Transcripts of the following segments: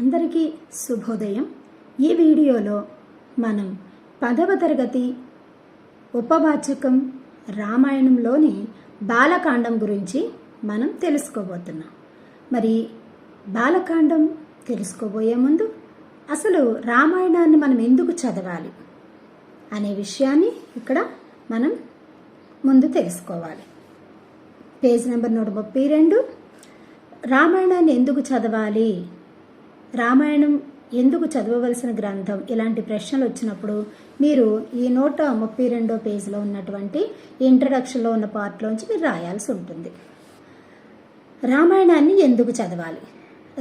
అందరికీ శుభోదయం. ఈ వీడియోలో మనం 10వ తరగతి ఉపవాచకం రామాయణంలోని బాలకాండం గురించి మనం తెలుసుకోబోతున్నాం. మరి బాలకాండం తెలుసుకోబోయే ముందు అసలు రామాయణాన్ని మనం ఎందుకు చదవాలి అనే విషయాన్ని ఇక్కడ మనం ముందు తెలుసుకోవాలి. Page number 132. రామాయణాన్ని ఎందుకు చదవాలి, రామాయణం ఎందుకు చదవవలసిన గ్రంథం, ఇలాంటి ప్రశ్నలు వచ్చినప్పుడు మీరు ఈ 132 పేజీలో ఉన్నటువంటి ఇంట్రడక్షన్లో ఉన్న పార్ట్లోంచి మీరు రాయాల్సి ఉంటుంది. రామాయణాన్ని ఎందుకు చదవాలి?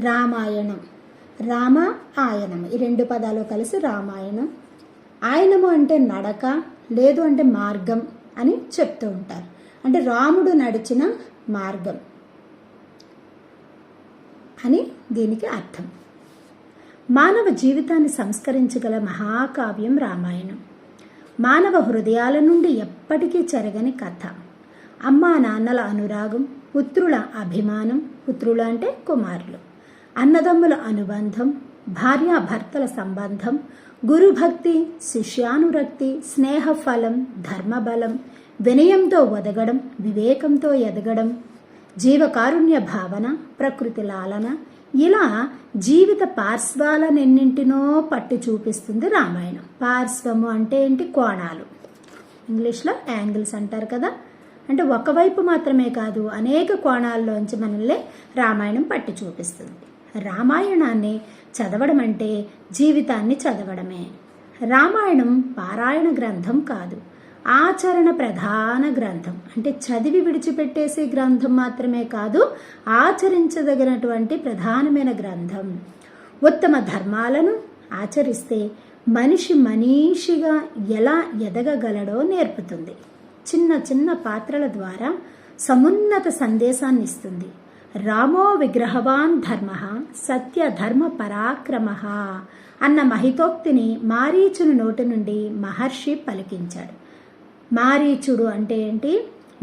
రామాయణం, రామ ఆయనం, ఈ 2 పదాలు కలిసి రామాయణం. ఆయనము అంటే నడక, లేదు అంటే మార్గం అని చెప్తూ ఉంటారు. అంటే రాముడు నడిచిన మార్గం అని దీనికి అర్థం. మానవ జీవితాన్ని సంస్కరించగల మహాకావ్యం రామాయణం. మానవ హృదయాల నుండి ఎప్పటికీ చెరగని కథ. అమ్మా నాన్నల అనురాగం, పుత్రుల అభిమానం, పుత్రులు అంటే కుమారులు, అన్నదమ్ముల అనుబంధం, భార్యాభర్తల సంబంధం, గురుభక్తి, శిష్యానురక్తి, స్నేహఫలం, ధర్మబలం, వినయంతో ఒదగడం, వివేకంతో ఎదగడం, జీవకారుణ్య భావన, ప్రకృతి లాలన, ఇలా జీవిత పార్శ్వాలనెన్నింటినో పట్టి చూపిస్తుంది రామాయణం. పార్శ్వము అంటే ఏంటి? కోణాలు, ఇంగ్లీష్లో యాంగిల్స్ అంటారు కదా. అంటే ఒకవైపు మాత్రమే కాదు, అనేక కోణాల్లోంచి మనల్ని రామాయణం పట్టి చూపిస్తుంది. రామాయణాన్ని చదవడం అంటే జీవితాన్ని చదవడమే. రామాయణం పారాయణ గ్రంథం కాదు, ఆచరణ ప్రధాన గ్రంథం. అంటే చదివి విడిచిపెట్టేసే గ్రంథం మాత్రమే కాదు, ఆచరించదగినటువంటి ప్రధానమైన గ్రంథం. ఉత్తమ ధర్మాలను ఆచరిస్తే మనిషిగా ఎలా ఎదగగలడో నేర్పుతుంది. చిన్న చిన్న పాత్రల ద్వారా సమున్నత సందేశాన్ని ఇస్తుంది. రామో విగ్రహవాన్ ధర్మ సత్య ధర్మ పరాక్రమ అన్న మహితోక్తిని మారీచుని నోటి నుండి మహర్షి పలికించాడు. మారీచుడు అంటే ఏంటి?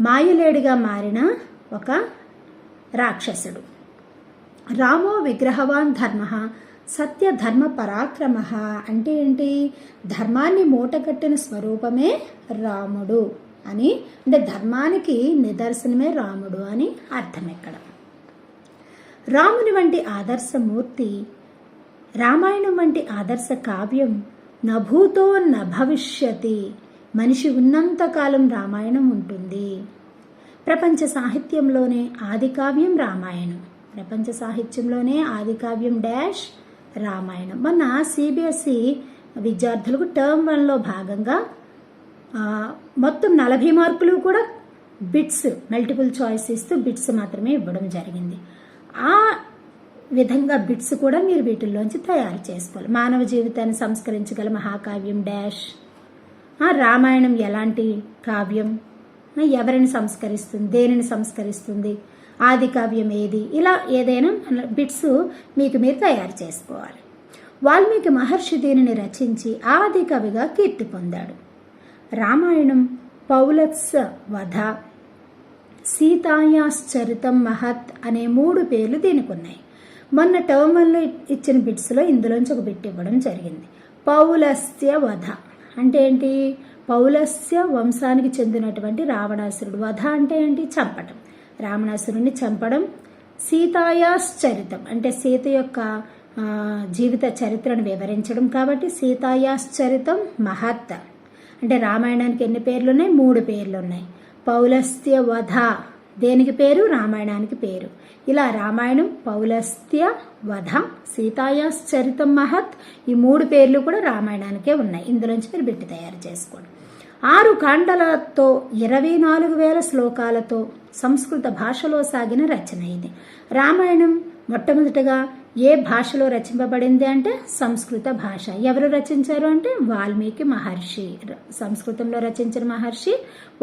మాయలేడిగా మారిన ఒక రాక్షసుడు. రామో విగ్రహవాన్ ధర్మ సత్య ధర్మ పరాక్రమ అంటే ఏంటి? ధర్మాన్ని మూటగట్టిన స్వరూపమే రాముడు అని, అంటే ధర్మానికి నిదర్శనమే రాముడు అని అర్థం. ఇక్కడ రాముని వంటి ఆదర్శమూర్తి, రామాయణం వంటి ఆదర్శ కావ్యం నభూతో నభవిష్యతి. మనిషి ఉన్నంతకాలం రామాయణం ఉంటుంది. ప్రపంచ సాహిత్యంలోనే ఆది కావ్యం రామాయణం. ప్రపంచ సాహిత్యంలోనే ఆది కావ్యం డాష్ రామాయణం. మొన్న సిబిఎస్ఈ విద్యార్థులకు టర్మ్ 1లో భాగంగా మొత్తం 40 మార్కులు కూడా బిట్స్, మల్టిపుల్ చాయిస్ ఇస్తూ బిట్స్ మాత్రమే ఇవ్వడం జరిగింది. ఆ విధంగా బిట్స్ కూడా మీరు వీటిల్లోంచి తయారు చేసుకోవాలి. మానవ జీవితాన్ని సంస్కరించగల మహాకావ్యం డాష్, రామాయణం ఎలాంటి కావ్యం, ఎవరిని సంస్కరిస్తుంది, దేనిని సంస్కరిస్తుంది, ఆది కావ్యం ఏది, ఇలా ఏదైనా బిట్స్ మీకు మీరు తయారు చేసుకోవాలి. వాల్మీకి మహర్షి దీనిని రచించి ఆది కవిగా కీర్తి పొందాడు. రామాయణం పౌలత్స వధ, సీతాయాశ్చరితం మహత్ అనే 3 పేర్లు దీనికి ఉన్నాయి. మొన్న టర్మ్ 1లో ఇచ్చిన బిట్స్లో ఇందులోంచి ఒక బిట్ ఇవ్వడం జరిగింది. పౌలస్య వధ అంటే ఏంటి? పౌలస్య వంశానికి చెందినటువంటి రావణాసురుడు. వధ అంటే ఏంటి? చంపటం, రావణాసురుడిని చంపడం. సీతాయాశ్చరితం అంటే సీత యొక్క జీవిత చరిత్రను వివరించడం కాబట్టి సీతాయాశ్చరితం మహత్. అంటే రామాయణానికి ఎన్ని పేర్లు ఉన్నాయి? 3 పేర్లు ఉన్నాయి. పౌలస్త్య వధ దేనికి పేరు? రామాయణానికి పేరు. ఇలా రామాయణం, పౌలస్త్య వధ, సీతాయాశ్చరితం మహత్, ఈ 3 పేర్లు కూడా రామాయణానికే ఉన్నాయి. ఇందులోంచి మీరు బిట్టి తయారు చేసుకోండి. 6 కాండలతో 24,000 శ్లోకాలతో సంస్కృత భాషలో సాగిన రచన ఇది. రామాయణం మొట్టమొదటిగా ఏ భాషలో రచింపబడింది అంటే సంస్కృత భాష. ఎవరు రచించారు అంటే వాల్మీకి మహర్షి. సంస్కృతంలో రచించిన మహర్షి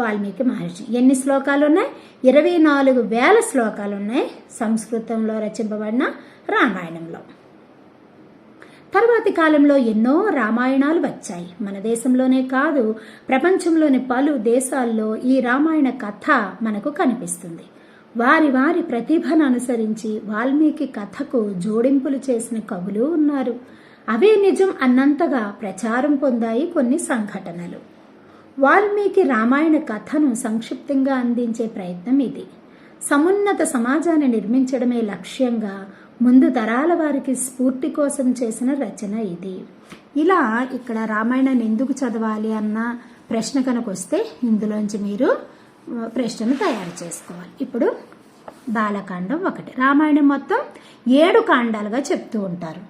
వాల్మీకి మహర్షి. ఎన్ని శ్లోకాలు ఉన్నాయి? 24,000 శ్లోకాలు ఉన్నాయి సంస్కృతంలో రచింపబడిన రామాయణంలో. తర్వాతి కాలంలో ఎన్నో రామాయణాలు వచ్చాయి. మన దేశంలోనే కాదు, ప్రపంచంలోని పలు దేశాల్లో ఈ రామాయణ కథ మనకు కనిపిస్తుంది. వారి వారి ప్రతిభను అనుసరించి వాల్మీకి కథకు జోడింపులు చేసిన కవులు ఉన్నారు. అవే నిజం అన్నంతగా ప్రచారం పొందాయి కొన్ని సంఘటనలు. వాల్మీకి రామాయణ కథను సంక్షిప్తంగా అందించే ప్రయత్నం ఇది. సమున్నత సమాజాన్ని నిర్మించడమే లక్ష్యంగా ముందు తరాల వారికి స్ఫూర్తి కోసం చేసిన రచన ఇది. ఇలా ఇక్కడ రామాయణాన్ని ఎందుకు చదవాలి అన్న ప్రశ్న కనుక వస్తే ఇందులోంచి మీరు ప్రశ్నను తయారు చేసుకోవాలి. ఇప్పుడు బాలకాండం 1. రామాయణం మొత్తం 7 కాండాలుగా చెప్తూ ఉంటారు.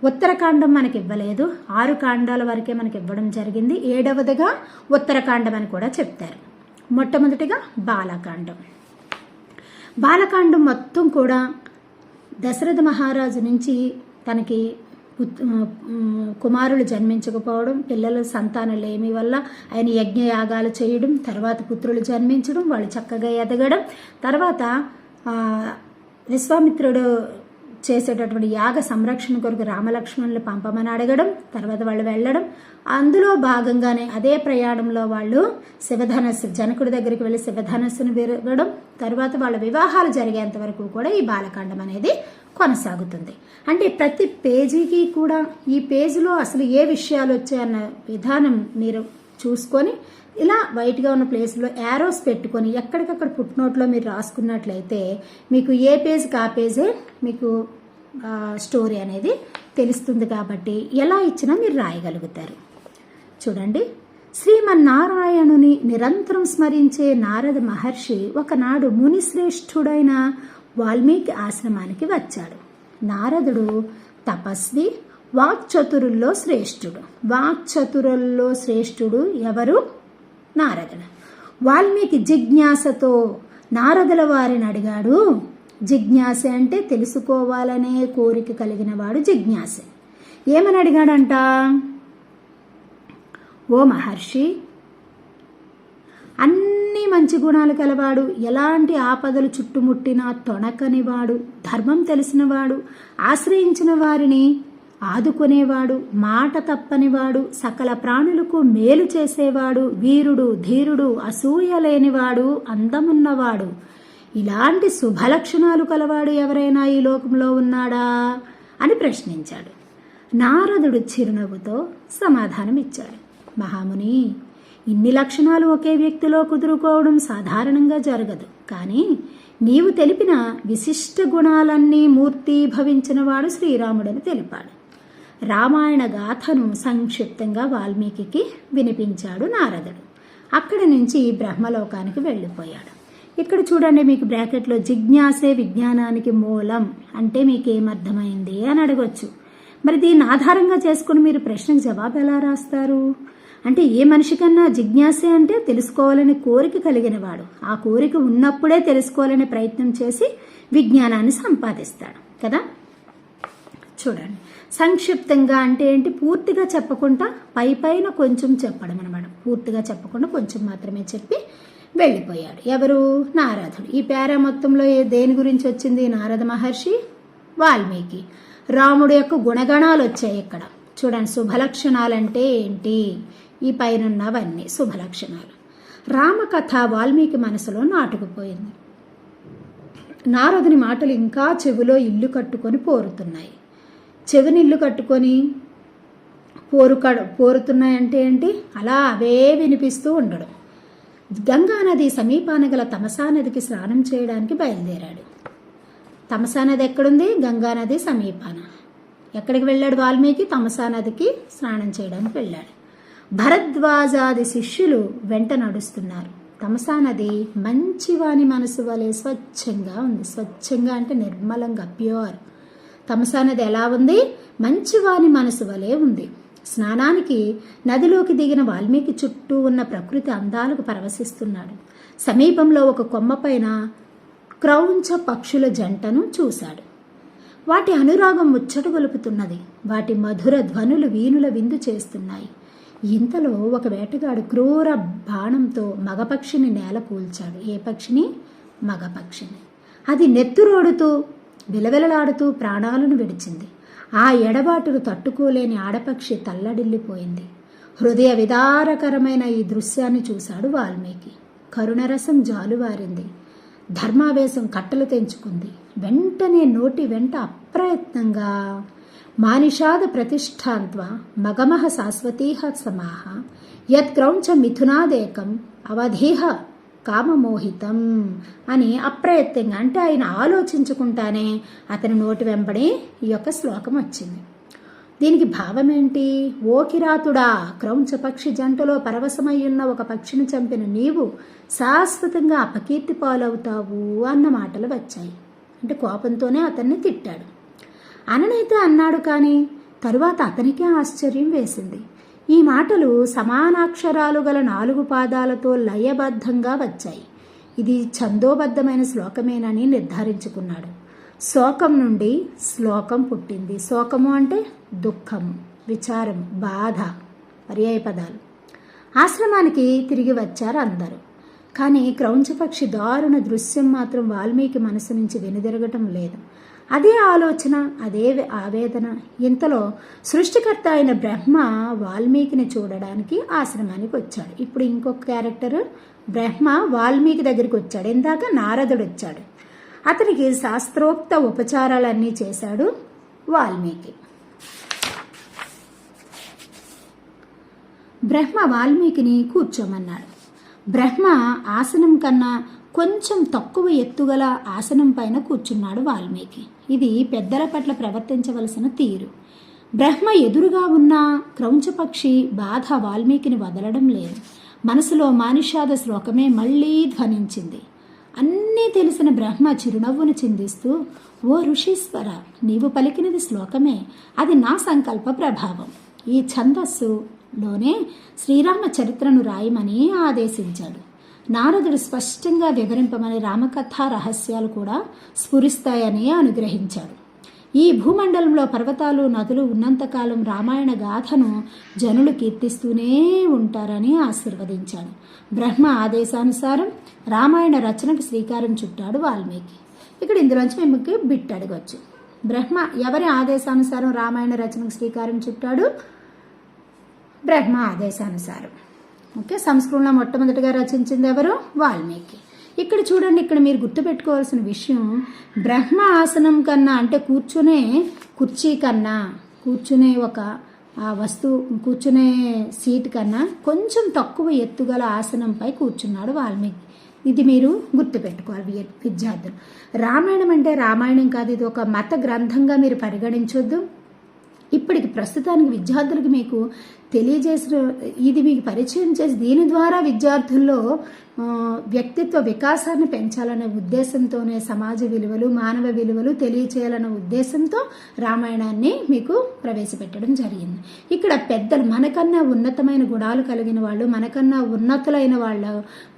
ఉత్తరకాండం మనకి ఇవ్వలేదు, 6 కాండాల వరకే మనకి ఇవ్వడం జరిగింది. 7వదిగా ఉత్తరకాండం అని కూడా చెప్తారు. మొట్టమొదటిగా బాలకాండం. బాలకాండం మొత్తం కూడా దశరథ మహారాజు నుంచి తనకి కుమారులు జన్మించకపోవడం, పిల్లల సంతానలేమి వల్ల ఆయన యజ్ఞయాగాలు చేయడం, తర్వాత పుత్రులు జన్మించడం, వాళ్ళు చక్కగా ఎదగడం, తర్వాత విశ్వామిత్రుడు చేసేటటువంటి యాగ సంరక్షణ కొరకు రామలక్ష్మణులు పంపమని అడగడం, తర్వాత వాళ్ళు వెళ్ళడం, అందులో భాగంగానే అదే ప్రయాణంలో వాళ్ళు శివధనస్సు జనకుడి దగ్గరికి వెళ్ళి శివధనస్సును విరగడం, తర్వాత వాళ్ళ వివాహాలు జరిగేంత వరకు కూడా ఈ బాలకాండం అనేది కొనసాగుతుంది. అంటే ప్రతి పేజీకి కూడా ఈ పేజీలో అసలు ఏ విషయాలు వచ్చాయన్న విధానం మీరు చూసుకొని ఇలా వైట్గా ఉన్న ప్లేస్లో యారోస్ పెట్టుకొని ఎక్కడికక్కడ ఫుట్ నోట్లో మీరు రాసుకున్నట్లయితే మీకు ఏ పేజ్కి ఆ పేజే మీకు స్టోరీ అనేది తెలుస్తుంది. కాబట్టి ఎలా ఇచ్చినా మీరు రాయగలుగుతారు. చూడండి, శ్రీమన్నారాయణుని నిరంతరం స్మరించే నారద మహర్షి ఒకనాడు మునిశ్రేష్ఠుడైన వాల్మీకి ఆశ్రమానికి వచ్చాడు. నారదుడు తపస్వి, వాక్చతురుల్లో శ్రేష్ఠుడు. వాక్చతురుల్లో శ్రేష్ఠుడు ఎవరు? నారదుడు. వాల్మీకి జిజ్ఞాసతో నారదుల వారిని అడిగాడు. జిజ్ఞాస అంటే తెలుసుకోవాలనే కోరిక కలిగిన వాడు జిజ్ఞాస. ఏమని అడిగాడంట? ఓ మహర్షి, అన్ని మంచి గుణాలు కలవాడు, ఎలాంటి ఆపదలు చుట్టుముట్టినా తొణకనివాడు, ధర్మం తెలిసినవాడు, ఆశ్రయించిన వారిని ఆదుకునేవాడు, మాట తప్పనివాడు, సకల ప్రాణులకు మేలు చేసేవాడు, వీరుడు, ధీరుడు, అసూయ లేనివాడు, అందమున్నవాడు, ఇలాంటి శుభలక్షణాలు కలవాడు ఎవరైనా ఈ లోకంలో ఉన్నాడా అని ప్రశ్నించాడు. నారదుడు చిరునవ్వుతో సమాధానం ఇచ్చాడు. మహాముని, ఇన్ని లక్షణాలు ఒకే వ్యక్తిలో కుదురుకోవడం సాధారణంగా జరగదు. కానీ నీవు తెలిపిన విశిష్ట గుణాలన్నీ మూర్తీభవించిన వాడు శ్రీరాముడని తెలిపాడు. రామాయణ గాథను సంక్షిప్తంగా వాల్మీకి వినిపించాడు నారదుడు. అక్కడి నుంచి బ్రహ్మలోకానికి వెళ్ళిపోయాడు. ఇక్కడ చూడండి, మీకు బ్రాకెట్లో జిజ్ఞాసే విజ్ఞానానికి మూలం అంటే మీకేమర్థమైంది అని అడగొచ్చు. మరి దీన్ని ఆధారంగా చేసుకుని మీరు ప్రశ్నకు జవాబు ఎలా రాస్తారు? అంటే ఏ మనిషికన్నా జిజ్ఞాసే అంటే తెలుసుకోవాలనే కోరిక కలిగిన వాడు. ఆ కోరిక ఉన్నప్పుడే తెలుసుకోవాలనే ప్రయత్నం చేసి విజ్ఞానాన్ని సంపాదిస్తాడు కదా. చూడండి, సంక్షిప్తంగా అంటే ఏంటి? పూర్తిగా చెప్పకుండా పైన కొంచెం చెప్పడం అనమాట. పూర్తిగా చెప్పకుండా కొంచెం మాత్రమే చెప్పి వెళ్ళిపోయాడు. ఎవరు? నారదుడు. ఈ పేరా మొత్తంలో దేని గురించి వచ్చింది? నారద మహర్షి, వాల్మీకి, రాముడు యొక్క గుణగణాలు వచ్చాయి ఇక్కడ. చూడండి, శుభలక్షణాలంటే ఏంటి? ఈ పైనన్నవన్నీ శుభలక్షణాలు. రామకథ వాల్మీకి మనసులో నాటుకుపోయింది. నారదుని మాటలు ఇంకా చెవిలో ఇల్లు కట్టుకొని పోరుతున్నాయి. చెవిని ఇల్లు కట్టుకొని పోరుతున్నాయంటే ఏంటి? అలా అవే వినిపిస్తూ ఉండడం. గంగానది సమీపాన గల తమసా నదికి స్నానం చేయడానికి బయలుదేరాడు. తమసా నది ఎక్కడుంది? గంగానది సమీపాన. ఎక్కడికి వెళ్ళాడు వాల్మీకి? తమసా నదికి స్నానం చేయడానికి వెళ్ళాడు. భరద్వాజాది శిష్యులు వెంట నడుస్తున్నారు. తమసా నది మంచివాని మనసు వలె స్వచ్ఛంగా ఉంది. స్వచ్ఛంగా అంటే నిర్మలంగా, ప్యూర్. తమసా నది ఎలా ఉంది? మంచివాని మనసు వలె ఉంది. స్నానానికి నదిలోకి దిగిన వాల్మీకి చుట్టూ ఉన్న ప్రకృతి అందాలకు పరవశిస్తున్నాడు. సమీపంలో ఒక కొమ్మపైన క్రౌంచ పక్షుల జంటను చూశాడు. వాటి అనురాగం ముచ్చట గొలుపుతున్నది. వాటి మధుర ధ్వనులు వీణుల విందు చేస్తున్నాయి. ఇంతలో ఒక వేటగాడు క్రూర బాణంతో మగపక్షిని నేల కూల్చాడు. ఏ పక్షిని? మగపక్షిని. అది నెత్తురోడుతూ విలవిలలాడుతూ ప్రాణాలను విడిచింది. ఆ ఎడబాటును తట్టుకోలేని ఆడపక్షి తల్లడిల్లిపోయింది. హృదయ విదారకరమైన ఈ దృశ్యాన్ని చూశాడు వాల్మీకి. కరుణరసం జాలువారింది. ధర్మావేశం కట్టలు తెంచుకుంది. వెంటనే నోటి వెంట అప్రయత్నంగా మానిషాద ప్రతిష్టాంత్వ మగమహ శాశ్వతీహ సమాహ యత్క్రౌంచ మిథునాదేకం అవధీహ కామమోహితం అని అప్రయత్నంగా, అంటే ఆయన ఆలోచించుకుంటానే అతని నోటి వెంబడి ఈ యొక్క శ్లోకం వచ్చింది. దీనికి భావం ఏంటి? ఓ కిరాతుడా, క్రౌంచ పక్షి జంటలో పరవశమయ్యున్న ఒక పక్షిని చంపిన నీవు శాశ్వతంగా అపకీర్తి పాలవుతావు అన్న మాటలు వచ్చాయి. అంటే కోపంతోనే అతన్ని తిట్టాడు. అననైతే అన్నాడు, కానీ తరువాత అతనికే ఆశ్చర్యం వేసింది. ఈ మాటలు సమానాక్షరాలు గల 4 పాదాలతో లయబద్ధంగా వచ్చాయి. ఇది ఛందోబద్ధమైన శ్లోకమేనని నిర్ధారించుకున్నాడు. శోకం నుండి శ్లోకం పుట్టింది. శోకము అంటే దుఃఖము, విచారము, బాధ, పర్యాయ పదాలు. ఆశ్రమానికి తిరిగి వచ్చారు అందరూ. కానీ క్రౌంచపక్షి దారుణ దృశ్యం మాత్రం వాల్మీకి మనసు నుంచి వెనుదిరగటం లేదు. అదే ఆలోచన, అదే ఆవేదన. ఇంతలో సృష్టికర్త అయిన బ్రహ్మ వాల్మీకిని చూడడానికి ఆశ్రమానికి వచ్చాడు. ఇప్పుడు ఇంకొక క్యారెక్టర్, బ్రహ్మ వాల్మీకి దగ్గరికి వచ్చాడు. ఇందాక నారదుడు వచ్చాడు. అతనికి శాస్త్రోక్త ఉపచారాలన్నీ చేశాడు వాల్మీకి. బ్రహ్మ వాల్మీకిని కూర్చోమన్నాడు. బ్రహ్మ ఆసనం కన్నా కొంచెం తక్కువ ఎత్తుగల ఆసనం పైన కూర్చున్నాడు వాల్మీకి. ఇది పెద్దల పట్ల ప్రవర్తించవలసిన తీరు. బ్రహ్మ ఎదురుగా ఉన్న క్రౌంచపక్షి బాధ వాల్మీకిని వదలడం లేదు. మనసులో మానిషాద శ్లోకమే మళ్లీ ధ్వనించింది. అన్నీ తెలిసిన బ్రహ్మ చిరునవ్వును చిందిస్తూ, ఓ ఋషీశ్వర, నీవు పలికినది శ్లోకమే, అది నా సంకల్ప ప్రభావం. ఈ ఛందస్సులోనే శ్రీరామ చరిత్రను రాయమని ఆదేశించాడు. నారదుడు స్పష్టంగా వివరింపమని రామకథా రహస్యాలు కూడా స్ఫురిస్తాయని అనుగ్రహించాడు. ఈ భూమండలంలో పర్వతాలు, నదులు ఉన్నంతకాలం రామాయణ గాథను జనులు కీర్తిస్తూనే ఉంటారని ఆశీర్వదించాడు. బ్రహ్మ ఆదేశానుసారం రామాయణ రచనకు శ్రీకారం చుట్టాడు వాల్మీకి. ఇక్కడ ఇందులోంచి మేము బిట్ అడగవచ్చు. బ్రహ్మ ఎవరి ఆదేశానుసారం రామాయణ రచనకు శ్రీకారం చుట్టాడు? బ్రహ్మ ఆదేశానుసారం. ఓకే, సంస్కృతంలో మొట్టమొదటిగా రచించింది ఎవరు? వాల్మీకి. ఇక్కడ చూడండి, ఇక్కడ మీరు గుర్తుపెట్టుకోవాల్సిన విషయం, బ్రహ్మ ఆసనం కన్నా, అంటే కూర్చునే కుర్చీ కన్నా, కూర్చునే ఒక కూర్చునే సీట్ కన్నా కొంచెం తక్కువ ఎత్తుగల ఆసనంపై కూర్చున్నాడు వాల్మీకి. ఇది మీరు గుర్తుపెట్టుకోవాలి విద్యార్థులు. రామాయణం అంటే రామాయణం కాదు, ఇది ఒక మత గ్రంథంగా మీరు పరిగణించొద్దు. ఇప్పటికి ప్రస్తుతానికి విద్యార్థులకు మీకు తెలియజేసిన, ఇది మీకు పరిచయం చేసి దీని ద్వారా విద్యార్థుల్లో వ్యక్తిత్వ వికాసాన్ని పెంచాలనే ఉద్దేశంతోనే, సమాజ విలువలు, మానవ విలువలు తెలియచేయాలనే ఉద్దేశంతో రామాయణాన్ని మీకు ప్రవేశపెట్టడం జరిగింది. ఇక్కడ పెద్దలు, మనకన్నా ఉన్నతమైన గుణాలు కలిగిన వాళ్ళు, మనకన్నా ఉన్నతులైన వాళ్ళు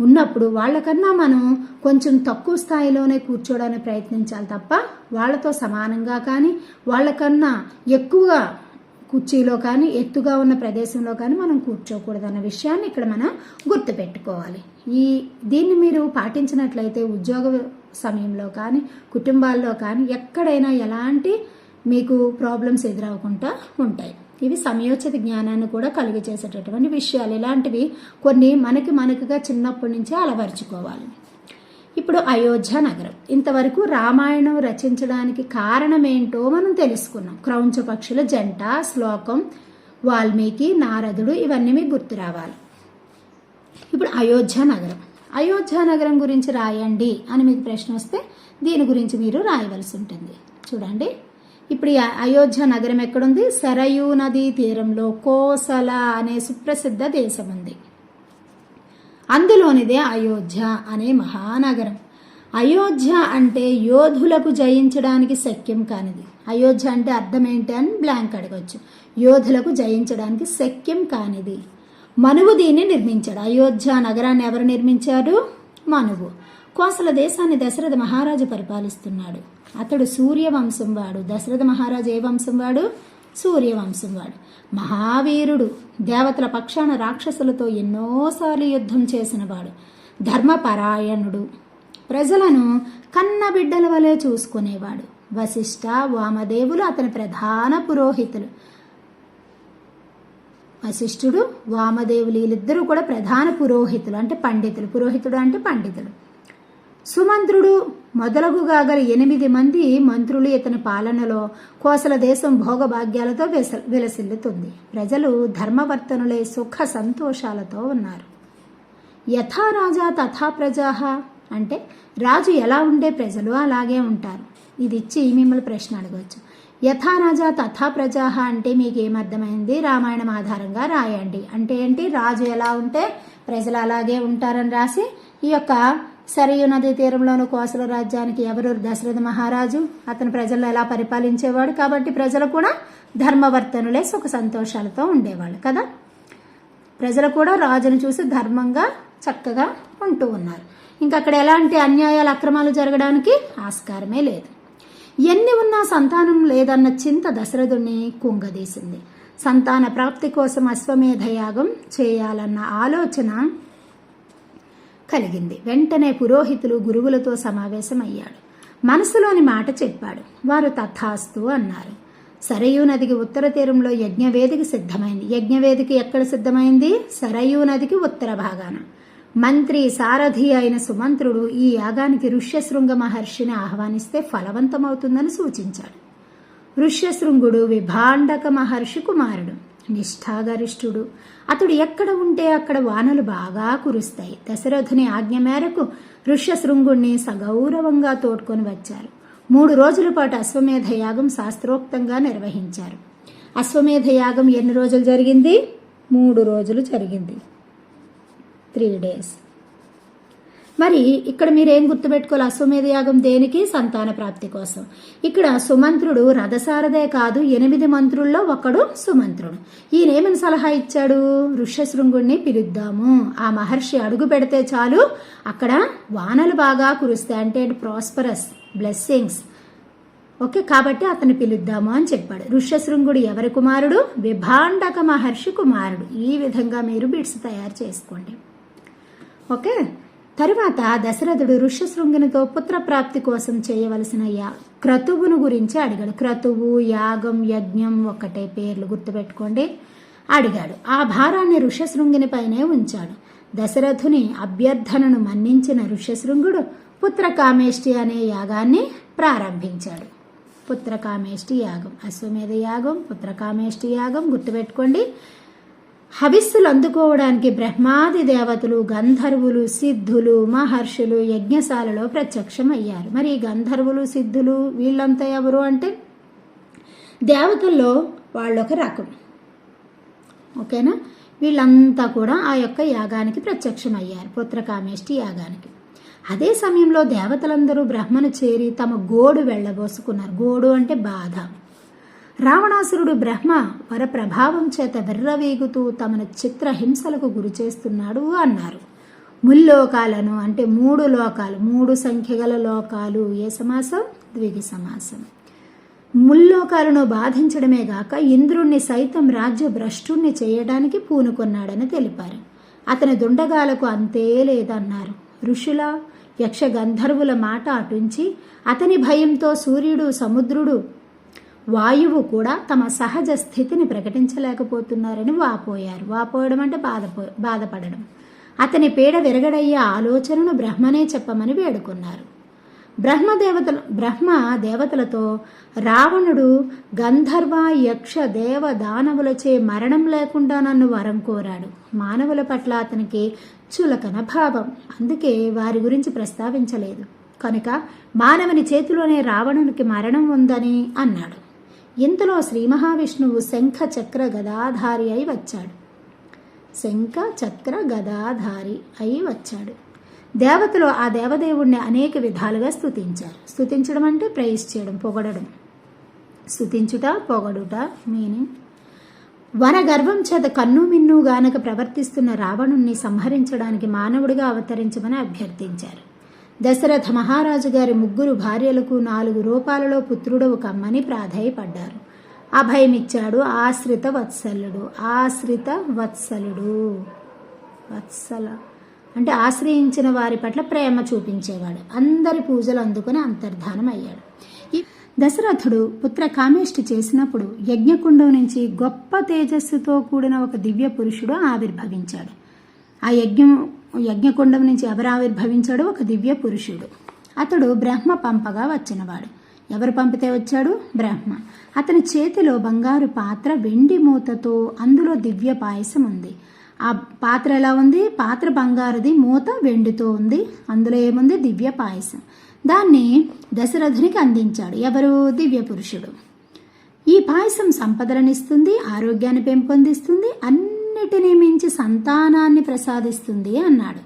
ఉన్నప్పుడు వాళ్ళకన్నా మనం కొంచెం తక్కువ స్థాయిలోనే కూర్చోడానికి ప్రయత్నించాలి తప్ప వాళ్ళతో సమానంగా కానీ వాళ్ళకన్నా ఎక్కువగా కుర్చీలో కానీ ఎత్తుగా ఉన్న ప్రదేశంలో కానీ మనం కూర్చోకూడదన్న విషయాన్ని ఇక్కడ మనం గుర్తుపెట్టుకోవాలి. దీన్ని మీరు పాటించినట్లయితే ఉద్యోగ సమయంలో కానీ, కుటుంబాల్లో కానీ ఎక్కడైనా ఎలాంటి మీకు ప్రాబ్లమ్స్ ఎదురవకుండా ఉంటాయి. ఇవి సమయోచిత జ్ఞానాన్ని కూడా కలిగజేసేటటువంటి విషయాలు. ఇలాంటివి కొన్ని మనకుగా చిన్నప్పటి నుంచే అలవరుచుకోవాలి. ఇప్పుడు అయోధ్య నగరం. ఇంతవరకు రామాయణం రచించడానికి కారణమేంటో మనం తెలుసుకున్నాం. క్రౌంచ పక్షుల జంట, శ్లోకం, వాల్మీకి, నారదుడు, ఇవన్నీ మీకు గుర్తు రావాలి. ఇప్పుడు అయోధ్య నగరం. అయోధ్య నగరం గురించి రాయండి అని మీకు ప్రశ్న వస్తే దీని గురించి మీరు రాయవలసి ఉంటుంది. చూడండి, ఇప్పుడు ఈ అయోధ్య నగరం ఎక్కడుంది? సరయూ నదీ తీరంలో కోసల అనే సుప్రసిద్ధ దేశం ఉంది. అందులోనిదే అయోధ్య అనే మహానగరం. అయోధ్య అంటే యోధులకు జయించడానికి శక్యం కానిది. అయోధ్య అంటే అర్థం ఏంటి అని బ్లాంక్ అడగవచ్చు. యోధులకు జయించడానికి శక్యం కానిది. మనువు దీన్ని నిర్మించాడు. అయోధ్య నగరాన్ని ఎవరు నిర్మించారు? మనువు. కోసల దేశాన్ని దశరథ మహారాజు పరిపాలిస్తున్నాడు. అతడు సూర్యవంశం వాడు. దశరథ మహారాజు ఏ వంశం వాడు? సూర్యవంశం వాడు. మహావీరుడు. దేవతల పక్షాన రాక్షసులతో ఎన్నోసార్లు యుద్ధం చేసినవాడు. ధర్మపరాయణుడు. ప్రజలను కన్న బిడ్డల వలె చూసుకునేవాడు. వశిష్ఠ, వామదేవులు అతని ప్రధాన పురోహితులు. వశిష్ఠుడు, వామదేవులు వీళ్ళిద్దరూ కూడా ప్రధాన పురోహితులు, అంటే పండితులు. పురోహితుడు అంటే పండితుడు. సుమంత్రుడు మొదలగుగా గల 8 మంది మంత్రులు ఇతని పాలనలో కోసల దేశం భోగభాగ్యాలతో విలసిల్లుతుంది. ప్రజలు ధర్మవర్తనులే సుఖ సంతోషాలతో ఉన్నారు. యథా రాజా తథా ప్రజాహ అంటే రాజు ఎలా ఉండే ప్రజలు అలాగే ఉంటారు. ఇది ఇచ్చి మిమ్మల్ని ప్రశ్న అడగవచ్చు. యథా రాజా తథా ప్రజాహ అంటే మీకు ఏమర్థమైంది? రామాయణం ఆధారంగా రాయండి. అంటే ఏంటి? రాజు ఎలా ఉంటే ప్రజలు అలాగే ఉంటారని రాసి ఈ యొక్క సరయూ నదీ తీరంలోని కోసల రాజ్యానికి ఎవరు? దశరథ మహారాజు. అతను ప్రజలను ఎలా పరిపాలించేవాడు కాబట్టి ప్రజలు కూడా ధర్మవర్తనులే సుఖ సంతోషాలతో ఉండేవాళ్ళు కదా. ప్రజలు కూడా రాజును చూసి ధర్మంగా చక్కగా ఉంటూ ఉన్నారు. ఇంకా అక్కడ ఎలాంటి అన్యాయాలు అక్రమాలు జరగడానికి ఆస్కారమే లేదు. ఎన్ని ఉన్నా సంతానం లేదన్న చింత దశరథుణ్ణి కుంగదీసింది. సంతాన ప్రాప్తి కోసం అశ్వమేధ యాగం చేయాలన్న ఆలోచన కలిగింది. వెంటనే పురోహితులు గురువులతో సమావేశమయ్యాడు. మనసులోని మాట చెప్పాడు. వారు తథాస్తు అన్నారు. సరయూ నదికి ఉత్తర తీరంలో యజ్ఞవేదిక సిద్ధమైంది. యజ్ఞవేదిక ఎక్కడ సిద్ధమైంది? సరయూ నదికి ఉత్తర భాగాన. మంత్రి సారథి అయిన సుమంత్రుడు ఈ యాగానికి ఋష్యశృంగ మహర్షిని ఆహ్వానిస్తే ఫలవంతమవుతుందని సూచించాడు. ఋష్యశృంగుడు విభాండక మహర్షి కుమారుడు, నిష్ఠాగరిష్ఠుడు. అతడు ఎక్కడ ఉంటే అక్కడ వానలు బాగా కురుస్తాయి. దశరథుని ఆజ్ఞ మేరకు ఋష్యశృంగుణ్ణి సగౌరవంగా తోడ్కొని వచ్చారు. 3 రోజుల పాటు అశ్వమేధ యాగం శాస్త్రోక్తంగా నిర్వహించారు. అశ్వమేధ యాగం ఎన్ని రోజులు జరిగింది? 3 రోజులు జరిగింది. 3 days. మరి ఇక్కడ మీరేం గుర్తుపెట్టుకోవాలి? అశ్వమేధ యాగం దేనికి? సంతాన ప్రాప్తి కోసం. ఇక్కడ సుమంత్రుడు రథసారథే కాదు, 8 మంత్రుల్లో ఒకడు సుమంత్రుడు. ఈయనేమని సలహా ఇచ్చాడు? ఋష్యశృంగుణ్ణి పిలుద్దాము. ఆ మహర్షి అడుగు పెడితే చాలు అక్కడ వానలు బాగా కురుస్తాయి. అంటే ప్రాస్పరస్ బ్లెస్సింగ్స్. ఓకే, కాబట్టి అతన్ని పిలుద్దాము అని చెప్పాడు. ఋష్యశృంగుడు ఎవరి కుమారుడు? విభాండక మహర్షి కుమారుడు. ఈ విధంగా మీరు బిట్స్ తయారు చేసుకోండి. ఓకే. తరువాత దశరథుడు ఋష్యశృంగునితో పుత్రప్రాప్తి కోసం చేయవలసిన క్రతువును గురించి అడిగాడు. క్రతువు, యాగం, యజ్ఞం ఒకటే పేర్లు, గుర్తుపెట్టుకోండి. అడిగాడు. ఆ భారాన్ని ఋష్యశృంగునిపైనే ఉంచాడు. దశరథుని అభ్యర్థనను మన్నించిన ఋష్యశృంగుడు పుత్రకామేష్టి అనే యాగాన్ని ప్రారంభించాడు. పుత్రకామేష్టి యాగం, అశ్వమేధ యాగం, పుత్రకామేష్టి యాగం గుర్తుపెట్టుకోండి. హవిస్సులు అందుకోవడానికి బ్రహ్మాది దేవతలు, గంధర్వులు, సిద్ధులు, మహర్షులు యజ్ఞశాలలో ప్రత్యక్షమయ్యారు. మరి ఈ గంధర్వులు, సిద్ధులు వీళ్ళంతా ఎవరు అంటే దేవతల్లో వాళ్ళొక రకం. ఓకేనా? వీళ్ళంతా కూడా ఆ యొక్క యాగానికి ప్రత్యక్షమయ్యారు, పుత్రకామేష్టి యాగానికి. అదే సమయంలో దేవతలందరూ బ్రహ్మను చేరి తమ గోడు వెళ్ళబోసుకున్నారు. గోడు అంటే బాధ. రావణాసురుడు బ్రహ్మ వరప్రభావం చేత విర్రవీగుతూ తమను చిత్రహింసలకు గురి చేస్తున్నాడు అన్నారు. ముల్లోకాలను అంటే 3 లోకాలు, 3 సంఖ్య గల లోకాలు. ఏ సమాసం? ద్విగి సమాసం. ముల్లోకాలను బాధించడమే గాక ఇంద్రుణ్ణి సైతం రాజ్య భ్రష్టుణ్ణి చేయడానికి పూనుకొన్నాడని తెలిపారు. అతని దుండగాలకు అంతే లేదన్నారు. ఋషుల, యక్ష, గంధర్వుల మాట అటుంచి అతని భయంతో సూర్యుడు, సముద్రుడు, వాయువు కూడా తమ సహజ స్థితిని ప్రకటించలేకపోతున్నారని వాపోయారు. వాపోయడం అంటే బాధపడడం. అతని పీడ విరగడయ్యే ఆలోచనను బ్రహ్మనే చెప్పమని వేడుకున్నారు. బ్రహ్మ దేవతలతో రావణుడు గంధర్వ, యక్ష, దేవ, దానవులచే మరణం లేకుండా నన్ను వరం కోరాడు. మానవుల పట్ల అతనికి చులకన భావం, అందుకే వారి గురించి ప్రస్తావించలేదు. కనుక మానవుని చేతిలోనే రావణునికి మరణం ఉందని అన్నాడు. ఇంతలో శ్రీ మహావిష్ణువు శంఖ చక్ర గదాధారి అయి వచ్చాడు. శంఖ చక్ర గదాధారి అయి వచ్చాడు. దేవతలు ఆ దేవదేవుణ్ణి అనేక విధాలుగా స్తుతించారు. స్తుతించడం అంటే ప్రైజ్ చేయడం, పొగడడం. స్తుతించుట, పొగడుట మీనింగ్. వన గర్వం చేత కన్ను మిన్ను గానక ప్రవర్తిస్తున్న రావణుణ్ణి సంహరించడానికి మానవుడిగా అవతరించమని అభ్యర్థించారు. దశరథ మహారాజు గారి 3 భార్యలకు 4 రూపాలలో పుత్రుడవు కమ్మని ప్రాధేయపడ్డారు. అభయమిచ్చాడు ఆశ్రిత వత్సలుడు. ఆశ్రిత వత్సలుడు, వత్సల అంటే ఆశ్రయించిన వారి పట్ల ప్రేమ చూపించేవాడు. అందరి పూజలు అందుకుని అంతర్ధానం అయ్యాడు. దశరథుడు పుత్ర కామేష్టి చేసినప్పుడు యజ్ఞకుండం నుంచి గొప్ప తేజస్సుతో కూడిన ఒక దివ్య పురుషుడు ఆవిర్భవించాడు. ఆ యజ్ఞం యజ్ఞకుండం నుంచి ఎవరు ఆవిర్భవించాడు? ఒక దివ్య పురుషుడు. అతడు బ్రహ్మ పంపగా వచ్చినవాడు. ఎవరు పంపితే వచ్చాడు? బ్రహ్మ. అతని చేతిలో బంగారు పాత్ర, వెండి మూతతో, అందులో దివ్య పాయసం ఉంది. ఆ పాత్ర ఎలా ఉంది? పాత్ర బంగారుది, మూత వెండితో ఉంది. అందులో ఏముంది? దివ్య పాయసం. దాన్ని దశరథునికి అందించాడు. ఎవరు? దివ్య పురుషుడు. ఈ పాయసం సంపదలనిస్తుంది, ఆరోగ్యాన్ని పెంపొందిస్తుంది, అన్నిటినీ మించి సంతానాన్ని ప్రసాదిస్తుంది అన్నాడు.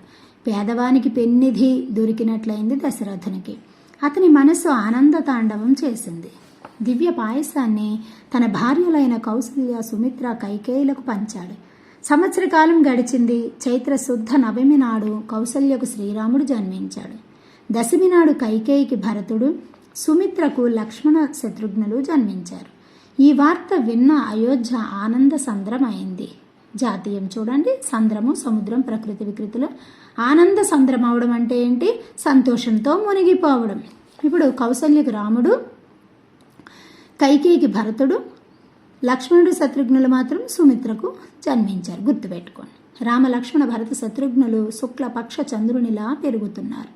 పేదవానికి పెన్నిధి దొరికినట్లయింది దశరథునికి. అతని మనసు ఆనంద తాండవం చేసింది. దివ్య పాయసాన్ని తన భార్యలైన కౌసల్య, సుమిత్ర, కైకేయులకు పంచాడు. సంవత్సర కాలం గడిచింది. చైత్ర శుద్ధ నవమి నాడు కౌసల్యకు శ్రీరాముడు జన్మించాడు. దశమి నాడు కైకేయికి భరతుడు, సుమిత్రకు లక్ష్మణ, శత్రుఘ్నులు జన్మించారు. ఈ వార్త విన్న అయోధ్య ఆనంద సంద్రమైంది. జాతీయం చూడండి, సంద్రము, సముద్రం, ప్రకృతి వికృతులు. ఆనంద సంద్రం అవడం అంటే ఏంటి? సంతోషంతో మునిగిపోవడం. ఇప్పుడు కౌసల్యకు రాముడు, కైకేయికి భరతుడు, లక్ష్మణుడు, శత్రుఘ్నులు మాత్రం సుమిత్రకు జన్మించారు. గుర్తుపెట్టుకోండి. రామ, లక్ష్మణ, భరత, శత్రుఘ్నులు శుక్లపక్ష చంద్రునిలా పెరుగుతున్నారు.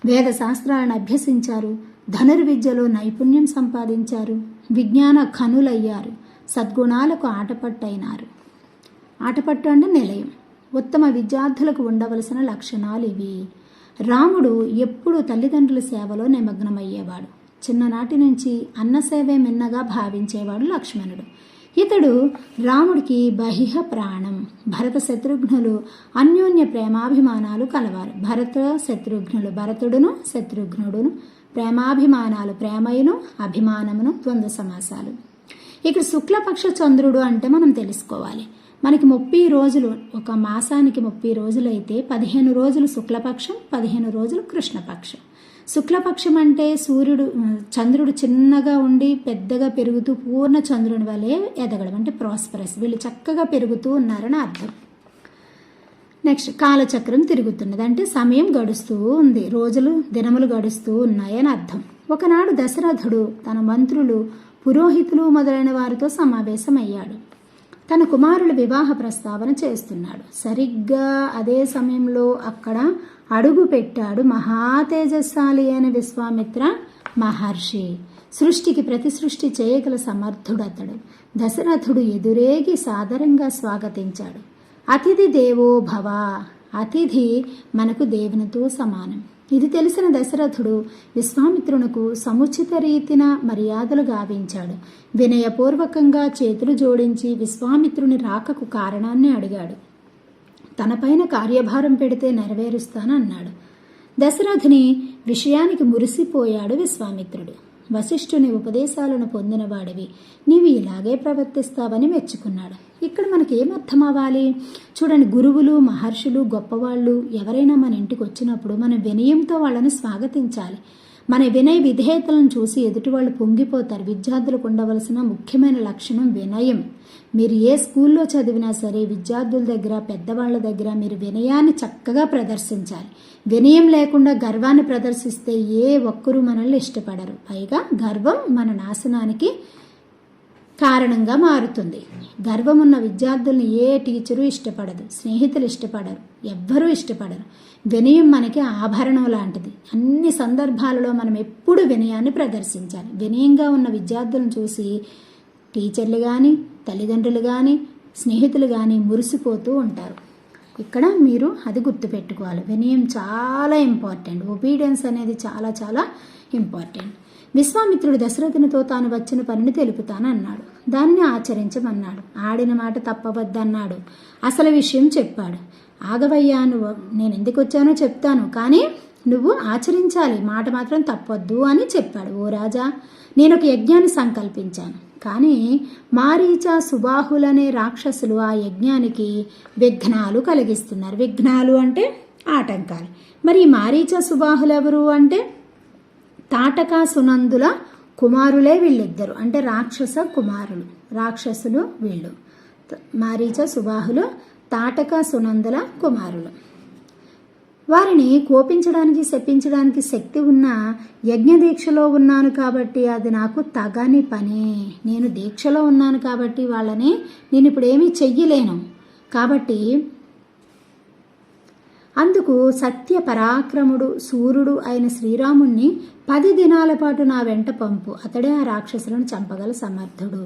వేద శాస్త్రాలను అభ్యసించారు. ధనుర్విద్యలో నైపుణ్యం సంపాదించారు. విజ్ఞాన ఖనులయ్యారు. సద్గుణాలకు ఆటపట్టయినారు. ఆటపట్టు అంటే నిలయం. ఉత్తమ విద్యార్థులకు ఉండవలసిన లక్షణాలు ఇవి. రాముడు ఎప్పుడూ తల్లిదండ్రుల సేవలో నిమగ్నమయ్యేవాడు. చిన్ననాటి నుంచి అన్నసేవే మిన్నగా భావించేవాడు లక్ష్మణుడు. ఇతడు రాముడికి బహిహ ప్రాణం. భరత శత్రుఘ్నులు అన్యోన్య ప్రేమాభిమానాలు కలవారు. భరతుడును శత్రుఘ్నుడును ప్రేమాభిమానాలు. ప్రేమయును అభిమానమును ద్వంద్వ సమాసాలు. ఇక్కడ శుక్లపక్ష చంద్రుడు అంటే మనం తెలుసుకోవాలి. మనకి 30 రోజులు, ఒక మాసానికి 30 రోజులు అయితే 15 రోజులు శుక్లపక్షం, 15 రోజులు కృష్ణపక్షం. శుక్లపక్షం అంటే చంద్రుడు చిన్నగా ఉండి పెద్దగా పెరుగుతూ పూర్ణ చంద్రుని వలె ఎదగడం, అంటే ప్రాస్పరస్. వీళ్ళు చక్కగా పెరుగుతూ ఉన్నారని అర్థం. నెక్స్ట్, కాలచక్రం తిరుగుతున్నది అంటే సమయం గడుస్తూ ఉంది, రోజులు దినములు గడుస్తూ ఉన్నాయని అర్థం. ఒకనాడు దశరథుడు తన మంత్రులు, పురోహితులు మొదలైన వారితో సమావేశమయ్యాడు. తన కుమారుల వివాహ ప్రస్తావన చేస్తున్నాడు. సరిగ్గా అదే సమయంలో అక్కడ అడుగు పెట్టాడు మహాతేజస్శాలి అయిన విశ్వామిత్ర మహర్షి. సృష్టికి ప్రతి సృష్టి చేయగల సమర్థుడతడు. దశరథుడు ఎదురేగి సాదరంగా స్వాగతించాడు. అతిథి దేవో భవ. అతిథి మనకు దేవునితో సమానం. ఇది తెలిసిన దశరథుడు విశ్వామిత్రునకు సముచిత రీతిన మర్యాదలు గావించాడు. వినయపూర్వకంగా చేతులు జోడించి విశ్వామిత్రుని రాకకు కారణాన్ని అడిగాడు. తనపైన కార్యభారం పెడితే నెరవేరుస్తానన్నాడు. దశరథుని విషయానికి మురిసిపోయాడు విశ్వామిత్రుడు. వశిష్ఠుని ఉపదేశాలను పొందినవాడివి, నీవు ఇలాగే ప్రవర్తిస్తావని మెచ్చుకున్నాడు. ఇక్కడ మనకి ఏమర్థం అవ్వాలి? చూడండి, గురువులు, మహర్షులు, గొప్పవాళ్ళు ఎవరైనా మన ఇంటికి వచ్చినప్పుడు మనం వినయంతో వాళ్ళని స్వాగతించాలి. మన వినయ విధేయతలను చూసి ఎదుటి వాళ్ళు పొంగిపోతారు. విద్యార్థులకు ఉండవలసిన ముఖ్యమైన లక్షణం వినయం. మీరు ఏ స్కూల్లో చదివినా సరే విద్యార్థుల దగ్గర, పెద్దవాళ్ళ దగ్గర మీరు వినయాన్ని చక్కగా ప్రదర్శించాలి. వినయం లేకుండా గర్వాన్ని ప్రదర్శిస్తే ఏ ఒక్కరూ మనల్ని ఇష్టపడరు. పైగా గర్వం మన నాశనానికి కారణంగా మారుతుంది. గర్వం ఉన్న విద్యార్థుల్ని ఏ టీచరు ఇష్టపడదు, స్నేహితులు ఇష్టపడరు, ఎవ్వరూ ఇష్టపడరు. వినయం మనకి ఆభరణం లాంటిది. అన్ని సందర్భాలలో మనం ఎప్పుడు వినయాన్ని ప్రదర్శించాలి. వినయంగా ఉన్న విద్యార్థులను చూసి టీచర్లు కానీ, తల్లిదండ్రులు కానీ, స్నేహితులు కానీ మురిసిపోతూ ఉంటారు. ఇక్కడ మీరు అది గుర్తుపెట్టుకోవాలి. వినయం చాలా ఇంపార్టెంట్. ఒబీడియన్స్ అనేది చాలా చాలా ఇంపార్టెంట్. విశ్వామిత్రుడు దశరథునితో తాను వచ్చిన పనిని తెలుపుతానన్నాడు. దానిని ఆచరించమన్నాడు. ఆడిన మాట తప్పవద్దన్నాడు. అసలు విషయం చెప్పాడు. ఆగవయ్యా, నేను ఎందుకు వచ్చానో చెప్తాను, కానీ నువ్వు ఆచరించాలి, మాట మాత్రం తప్పొద్దు అని చెప్పాడు. ఓ రాజా, నేను ఒక యజ్ఞాన్ని సంకల్పించాను, కానీ మారీచ, సుబాహులనే రాక్షసులు ఆ యజ్ఞానికి విఘ్నాలు కలిగిస్తున్నారు. విఘ్నాలు అంటే ఆటంకాలు. మరి మారీచ, సుబాహులు ఎవరు అంటే తాటక, సునందుల కుమారులే వీళ్ళిద్దరు. అంటే రాక్షస కుమారులు, రాక్షసులు వీళ్ళు. మారీచ, సుబాహులు తాటక, సునందుల కుమారులు. వారిని కోపించడానికి, శపించడానికి శక్తి ఉన్న యజ్ఞ దీక్షలో ఉన్నాను కాబట్టి అది నాకు తగని పని. నేను దీక్షలో ఉన్నాను కాబట్టి వాళ్ళని నేను ఇప్పుడు ఏమీ చెయ్యలేను. కాబట్టి అందుకు సత్య పరాక్రముడు శూరుడు అయిన శ్రీరాముణ్ణి 10 దినాల పాటు నా వెంట పంపు, అతడే ఆ రాక్షసులను చంపగల సమర్థుడు.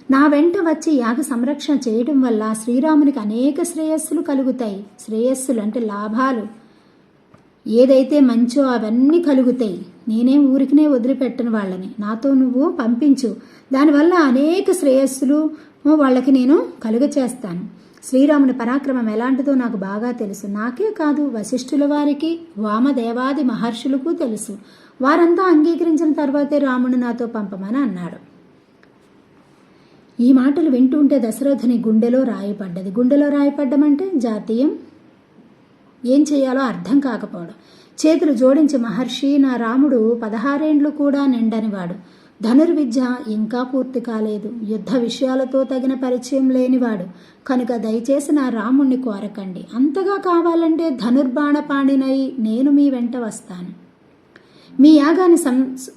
నా వెంట వచ్చి యాగ సంరక్షణ చేయడం వల్ల శ్రీరామునికి అనేక శ్రేయస్సులు కలుగుతాయి. శ్రేయస్సులు అంటే లాభాలు, ఏదైతే మంచో అవన్నీ కలుగుతాయి. నేనేం ఊరికినే వదిలిపెట్టను వాళ్ళని, నాతో నువ్వు పంపించు, దానివల్ల అనేక శ్రేయస్సులు వాళ్ళకి నేను కలుగచేస్తాను. శ్రీరాముని పరాక్రమం ఎలాంటిదో నాకు బాగా తెలుసు. నాకే కాదు, వశిష్ఠుల వారికి, వామదేవాది మహర్షులకు తెలుసు. వారంతా అంగీకరించిన తర్వాతే రాముని నాతో పంపమని అన్నాడు. ఈ మాటలు వింటుంటే దశరథుని గుండెలో రాయిపడ్డది. గుండెలో రాయిపడ్డం అంటే జాతీయం, ఏం చేయాలో అర్థం కాకపోవడం. చేతులు జోడించి, మహర్షి, నా రాముడు 16 ఏండ్లు కూడా నిండనివాడు, ధనుర్విద్య ఇంకా పూర్తి కాలేదు, యుద్ధ విషయాలతో తగిన పరిచయం లేనివాడు, కనుక దయచేసి నా రాముణ్ణి కోరకండి. అంతగా కావాలంటే ధనుర్బాణపాణినై నేను మీ వెంట వస్తాను. మీ యాగాన్ని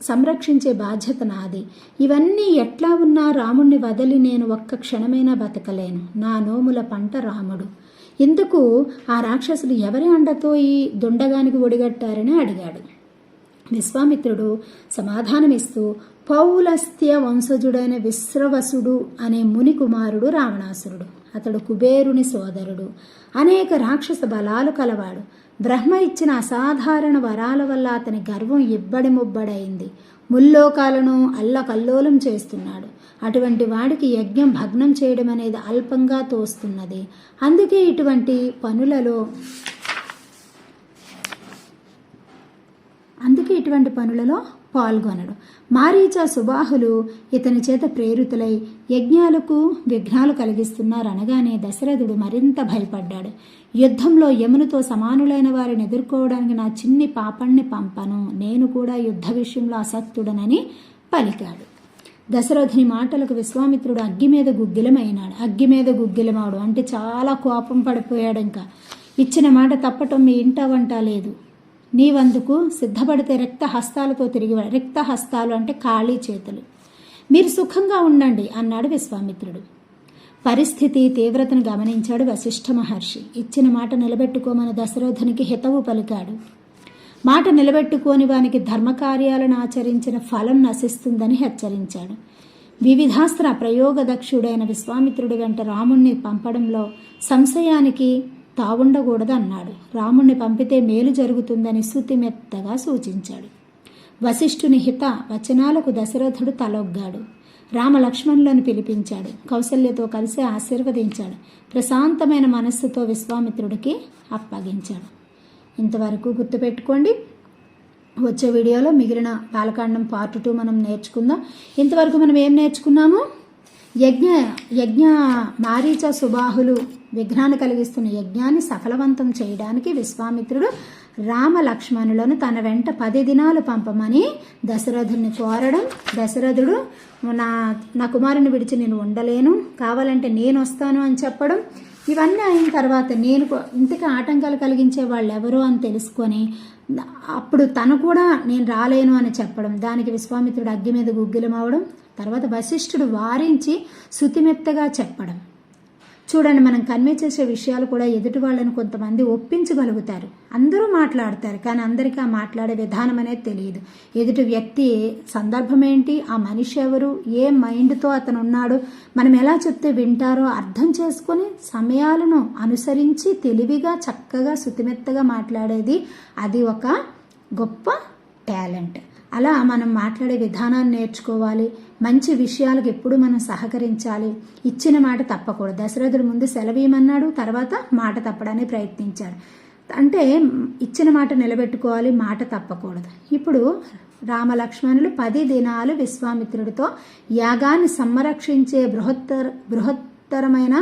సంరక్షించే బాధ్యత నాది. ఇవన్నీ ఎట్లా ఉన్నా రాముణ్ణి వదిలి నేను ఒక్క క్షణమైనా బతకలేను. నా నోముల పంట రాముడు. ఇందుకు ఆ రాక్షసులు ఎవరి అండతో ఈ దుండగానికి ఒడిగట్టారని అడిగాడు. విశ్వామిత్రుడు సమాధానమిస్తూ, పౌలస్త్య వంశజుడైన విశ్రవసుడు అనే ముని కుమారుడు రావణాసురుడు. అతడు కుబేరుని సోదరుడు. అనేక రాక్షస బలాలు కలవాడు. బ్రహ్మ ఇచ్చిన అసాధారణ వరాల వల్ల అతని గర్వం ఇబ్బడి ముబ్బడైంది. ముల్లోకాలను అల్లకల్లోలం చేస్తున్నాడు. అటువంటి వాడికి యజ్ఞం భగ్నం చేయడం అనేది అల్పంగా తోస్తున్నది. అందుకే ఇటువంటి పనులలో పాల్గొనడు. మారీచ, సుబాహులు ఇతని చేత ప్రేరితులై యజ్ఞాలకు విఘ్నాలు కలిగిస్తున్నారనగానే దశరథుడు మరింత భయపడ్డాడు. యుద్ధంలో యమునితో సమానులైన వారిని ఎదుర్కోవడానికి నా చిన్ని పాపణ్ణి పంపను, నేను కూడా యుద్ధ విషయంలో అసక్తుడనని పలికాడు. దశరథుని మాటలకు విశ్వామిత్రుడు అగ్గి మీద గుగ్గిలమాడు అంటే చాలా కోపం పడిపోయాడు. ఇంకా ఇచ్చిన మాట తప్పటం మీ ఇంట వంట లేదు. నీవందుకు సిద్ధపడితే రిక్త హస్తాలతో తిరిగి, రిక్త హస్తాలు అంటే ఖాళీ చేతులు, మీరు సుఖంగా ఉండండి అన్నాడు విశ్వామిత్రుడు. పరిస్థితి తీవ్రతను గమనించాడు వశిష్ఠ మహర్షి. ఇచ్చిన మాట నిలబెట్టుకోమని దశరథునికి హితవు పలికాడు. మాట నిలబెట్టుకోని వానికి ధర్మకార్యాలను ఆచరించిన ఫలం నశిస్తుందని హెచ్చరించాడు. వివిధాస్త్ర ప్రయోగదక్షుడైన విశ్వామిత్రుడి వెంట రాముణ్ణి పంపడంలో సంశయానికి తావుండకూడదు అన్నాడు. రాముణ్ణి పంపితే మేలు జరుగుతుందని శృతిమెత్తగా సూచించాడు. వశిష్ఠుని హిత వచనాలకు దశరథుడు తలొగ్గాడు. రామలక్ష్మణులను పిలిపించాడు. కౌసల్యతో కలిసి ఆశీర్వదించాడు. ప్రశాంతమైన మనస్సుతో విశ్వామిత్రుడికి అప్పగించాడు. ఇంతవరకు గుర్తుపెట్టుకోండి. వచ్చే వీడియోలో మిగిలిన బాలకాండం పార్ట్ 2 మనం నేర్చుకుందాం. ఇంతవరకు మనం ఏం నేర్చుకున్నాము? యజ్ఞ మారీచ సుబాహులు విఘ్నాన్ని కలిగిస్తున్న యజ్ఞాన్ని సఫలవంతం చేయడానికి విశ్వామిత్రుడు రామ లక్ష్మణులను తన వెంట 10 దినాలు పంపమని దశరథుని కోరడం. దశరథుడు నా కుమారుని విడిచి నేను ఉండలేను, కావాలంటే నేను వస్తాను అని చెప్పడం. ఇవన్నీ అయిన తర్వాత ఇంతకీ ఆటంకాలు కలిగించే వాళ్ళు ఎవరు అని తెలుసుకొని అప్పుడు తను కూడా నేను రాలేను అని చెప్పడం. దానికి విశ్వామిత్రుడు అగ్గి మీద గుగ్గిలమవడం. తర్వాత వశిష్ఠుడు వారించి శృతిమెత్తగా చెప్పడం. చూడండి, మనం కన్వే చేసే విషయాలు కూడా ఎదుటి వాళ్ళని కొంతమంది ఒప్పించగలుగుతారు. అందరూ మాట్లాడతారు, కానీ అందరికీ ఆ మాట్లాడే విధానం అనేది తెలియదు. ఎదుటి వ్యక్తి సందర్భం ఏంటి, ఆ మనిషి ఎవరు, ఏ మైండ్తో అతను ఉన్నాడు, మనం ఎలా చెప్తే వింటారో అర్థం చేసుకొని సమయాలను అనుసరించి తెలివిగా చక్కగా శృతిమెత్తగా మాట్లాడేది అది ఒక గొప్ప టాలెంట్. అలా మనం మాట్లాడే విధానాన్ని నేర్చుకోవాలి. మంచి విషయాలకు ఎప్పుడు మనం సహకరించాలి. ఇచ్చిన మాట తప్పకూడదు. దశరథుడు ముందు సెలవీయమన్నాడు, తర్వాత మాట తప్పడానికి ప్రయత్నించాడు. అంటే ఇచ్చిన మాట నిలబెట్టుకోవాలి, మాట తప్పకూడదు. ఇప్పుడు రామలక్ష్మణులు 10 దినాలు విశ్వామిత్రుడితో యాగాన్ని సంరక్షించే బృహత్తరమైన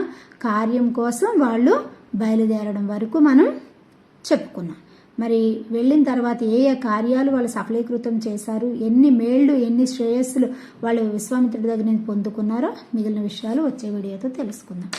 కార్యం కోసం వాళ్ళు బయలుదేరడం వరకు మనం చెప్పుకున్నాం. మరి వెళ్ళిన తర్వాత ఏ ఏ కార్యాలు వాళ్ళు సఫలీకృతం చేశారు, ఎన్ని మేళ్లు ఎన్ని శ్రేయస్సులు వాళ్ళు విశ్వామిత్రుడి దగ్గర నుంచి పొందుకున్నారో మిగిలిన విషయాలు వచ్చే వీడియోతో తెలుసుకుందాం.